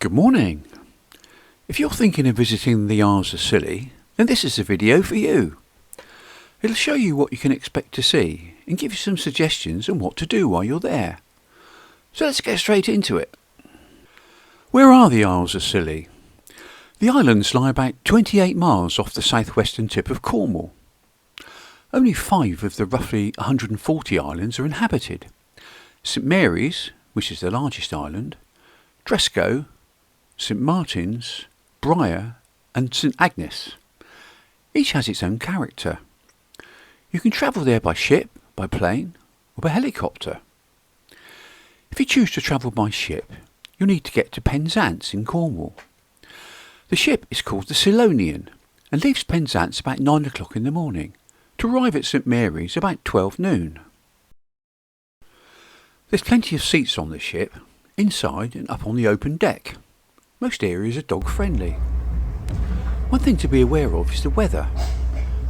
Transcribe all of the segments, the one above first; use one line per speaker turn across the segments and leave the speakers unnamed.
Good morning. If you're thinking of visiting the Isles of Scilly, then this is a video for you. It'll show you what you can expect to see and give you some suggestions on what to do while you're there. So let's get straight into it. Where are the Isles of Scilly? The islands lie about 28 miles off the southwestern tip of Cornwall. Only 5 of the roughly 140 islands are inhabited. St Mary's, which is the largest island, Tresco, St Martin's, Bryher and St Agnes. Each has its own character. You can travel there by ship, by plane or by helicopter. If you choose to travel by ship, you'll need to get to Penzance in Cornwall. The ship is called the Cylonian and leaves Penzance about 9 o'clock in the morning to arrive at St Mary's about 12 noon. There's plenty of seats on the ship, inside and up on the open deck. Most areas are dog friendly. One thing to be aware of is the weather.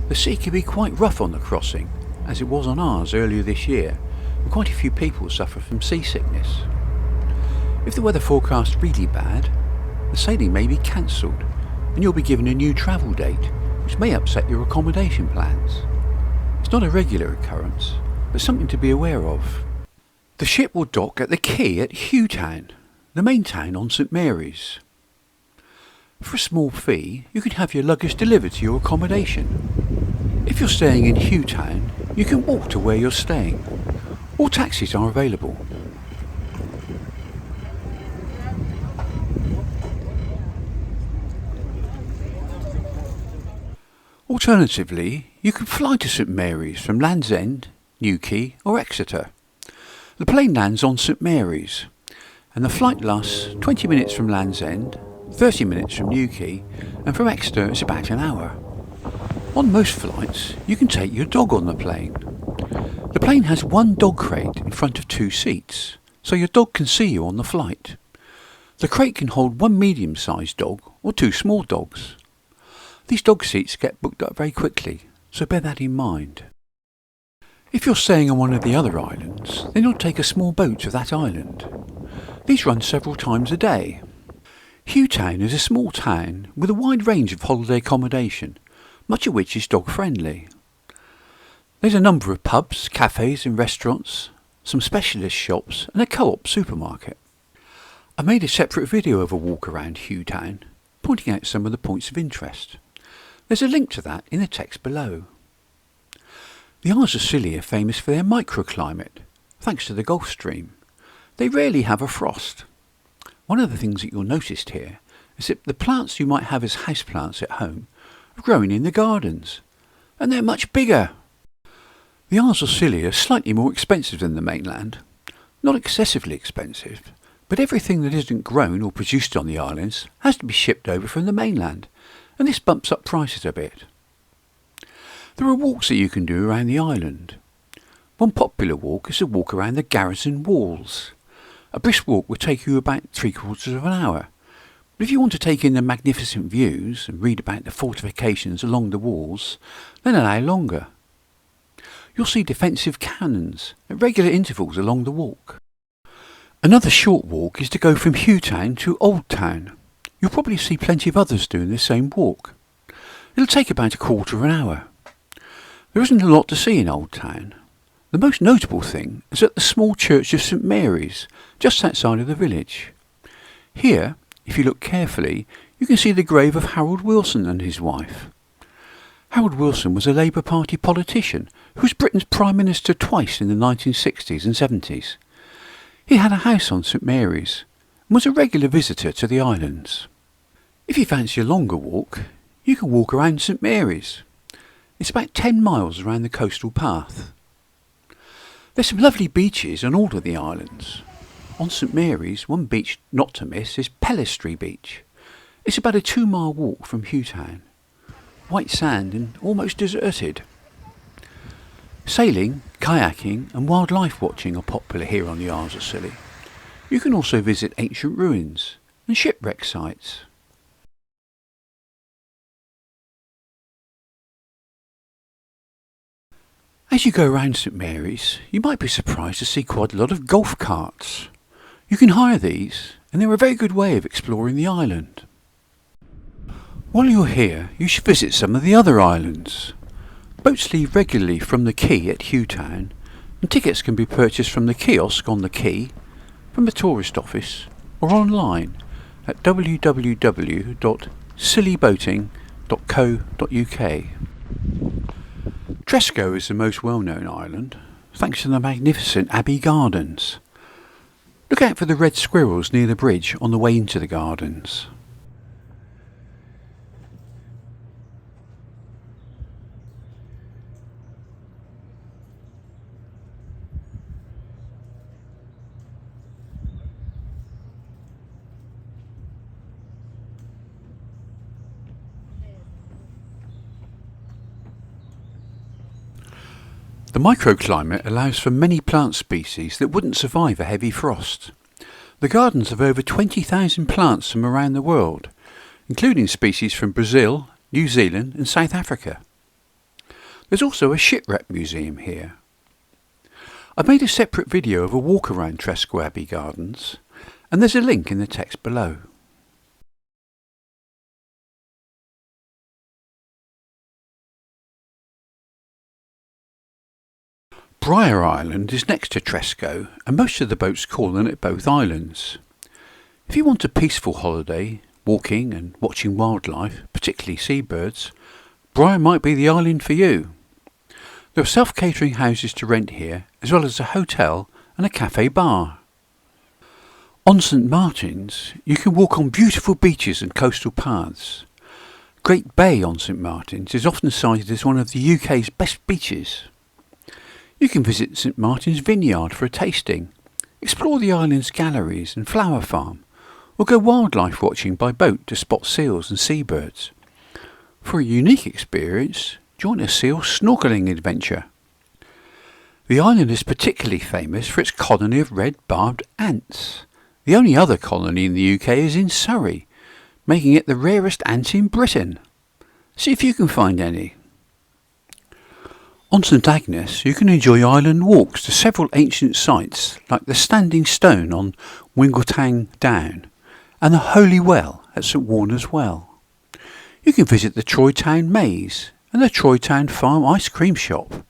The sea can be quite rough on the crossing, as it was on ours earlier this year, and quite a few people suffer from seasickness. If the weather forecast really bad, the sailing may be cancelled and you'll be given a new travel date, which may upset your accommodation plans. It's not a regular occurrence, but something to be aware of. The ship will dock at the quay at Hugh Town, the main town on St Mary's. For a small fee, you can have your luggage delivered to your accommodation. If you're staying in Hugh Town, you can walk to where you're staying. All taxis are available. Alternatively, you can fly to St Mary's from Land's End, Newquay or Exeter. The plane lands on St Mary's, and the flight lasts 20 minutes from Land's End, 30 minutes from Newquay, and from Exeter it's about an hour. On most flights, you can take your dog on the plane. The plane has 1 dog crate in front of 2 seats, so your dog can see you on the flight. The crate can hold 1 medium-sized dog or 2 small dogs. These dog seats get booked up very quickly, so bear that in mind. If you're staying on one of the other islands, then you'll take a small boat to that island. These run several times a day. Hugh Town is a small town with a wide range of holiday accommodation, much of which is dog friendly. There's a number of pubs, cafes and restaurants, some specialist shops and a co-op supermarket. I made a separate video of a walk around Hugh Town, pointing out some of the points of interest. There's a link to that in the text below. The Isles of Scilly are famous for their microclimate, thanks to the Gulf Stream. They rarely have a frost. One of the things that you'll notice here is that the plants you might have as houseplants at home are growing in the gardens, and they're much bigger. The Isles of Scilly are slightly more expensive than the mainland. Not excessively expensive, but everything that isn't grown or produced on the islands has to be shipped over from the mainland, and this bumps up prices a bit. There are walks that you can do around the island. One popular walk is a walk around the garrison walls. A brisk walk will take you about 3/4 of an hour, but if you want to take in the magnificent views and read about the fortifications along the walls, then allow longer. You'll see defensive cannons at regular intervals along the walk. Another short walk is to go from Hugh Town to Old Town. You'll probably see plenty of others doing the same walk. It'll take about 1/4 of an hour. There isn't a lot to see in Old Town. The most notable thing is at the small church of St Mary's, just outside of the village. Here, if you look carefully, you can see the grave of Harold Wilson and his wife. Harold Wilson was a Labour Party politician who was Britain's Prime Minister twice in the 1960s and 70s. He had a house on St Mary's and was a regular visitor to the islands. If you fancy a longer walk, you can walk around St Mary's. It's about 10 miles around the coastal path. There's some lovely beaches on all of the islands. On St Mary's, one beach not to miss is Pellistry Beach. It's about a 2-mile walk from Hugh Town. White sand and almost deserted. Sailing, kayaking and wildlife watching are popular here on the Isles of Scilly. You can also visit ancient ruins and shipwreck sites. As you go around St Mary's, you might be surprised to see quite a lot of golf carts. You can hire these and they're a very good way of exploring the island. While you're here, you should visit some of the other islands. Boats leave regularly from the quay at Hugh Town, and tickets can be purchased from the kiosk on the quay, from the tourist office, or online at www.scillyboating.co.uk. Tresco is the most well-known island, thanks to the magnificent Abbey Gardens. Look out for the red squirrels near the bridge on the way into the gardens. The microclimate allows for many plant species that wouldn't survive a heavy frost. The gardens have over 20,000 plants from around the world, including species from Brazil, New Zealand and South Africa. There's also a shipwreck museum here. I've made a separate video of a walk around Tresco Abbey Gardens, and there's a link in the text below. Bryher Island is next to Tresco, and most of the boats call on it both islands. If you want a peaceful holiday, walking and watching wildlife, particularly seabirds, Bryher might be the island for you. There are self-catering houses to rent here, as well as a hotel and a cafe bar. On St Martin's, you can walk on beautiful beaches and coastal paths. Great Bay on St Martin's is often cited as one of the UK's best beaches. You can visit St Martin's Vineyard for a tasting, explore the island's galleries and flower farm, or go wildlife watching by boat to spot seals and seabirds. For a unique experience, join a seal snorkelling adventure. The island is particularly famous for its colony of red barbed ants. The only other colony in the UK is in Surrey, making it the rarest ant in Britain. See if you can find any. On St Agnes, you can enjoy island walks to several ancient sites like the Standing Stone on Wingletown Down and the Holy Well at St Warner's Well. You can visit the Troy Town Maze and the Troy Town Farm Ice Cream Shop.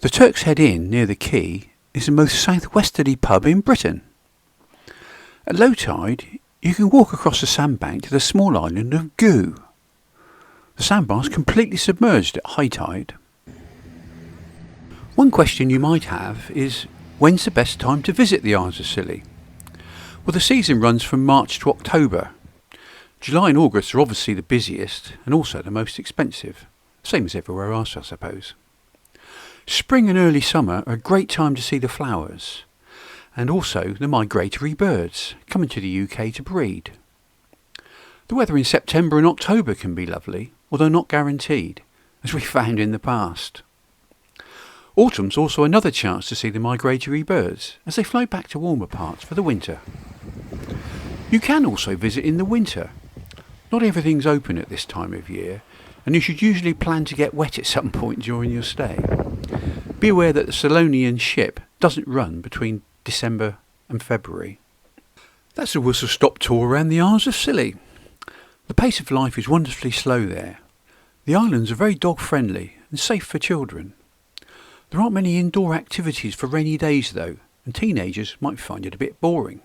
The Turk's Head Inn near the quay is the most southwesterly pub in Britain. At low tide, you can walk across the sandbank to the small island of Goo. The sandbar is completely submerged at high tide. One question you might have is, when's the best time to visit the Isles of Scilly? Well, the season runs from March to October. July and August are obviously the busiest and also the most expensive. Same as everywhere else, I suppose. Spring and early summer are a great time to see the flowers, and also the migratory birds coming to the UK to breed. The weather in September and October can be lovely, although not guaranteed, as we found in the past. Autumn's also another chance to see the migratory birds as they fly back to warmer parts for the winter. You can also visit in the winter. Not everything's open at this time of year, and you should usually plan to get wet at some point during your stay. Be aware that the Solonian ship doesn't run between December and February. That's a whistle-stop tour around the Isles of Scilly. The pace of life is wonderfully slow there. The islands are very dog-friendly and safe for children. There aren't many indoor activities for rainy days though, and teenagers might find it a bit boring.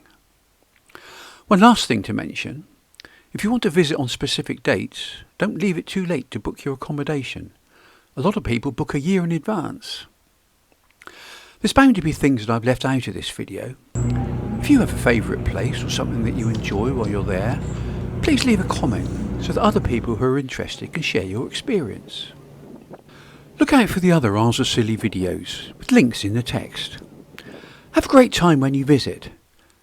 One last thing to mention, if you want to visit on specific dates, don't leave it too late to book your accommodation. A lot of people book a year in advance. There's bound to be things that I've left out of this video. If you have a favourite place or something that you enjoy while you're there, please leave a comment so that other people who are interested can share your experience. Look out for the other Isles of Scilly videos with links in the text. Have a great time when you visit,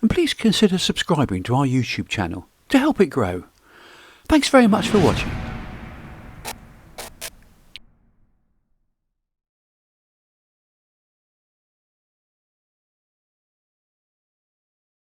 and please consider subscribing to our YouTube channel to help it grow. Thanks very much for watching.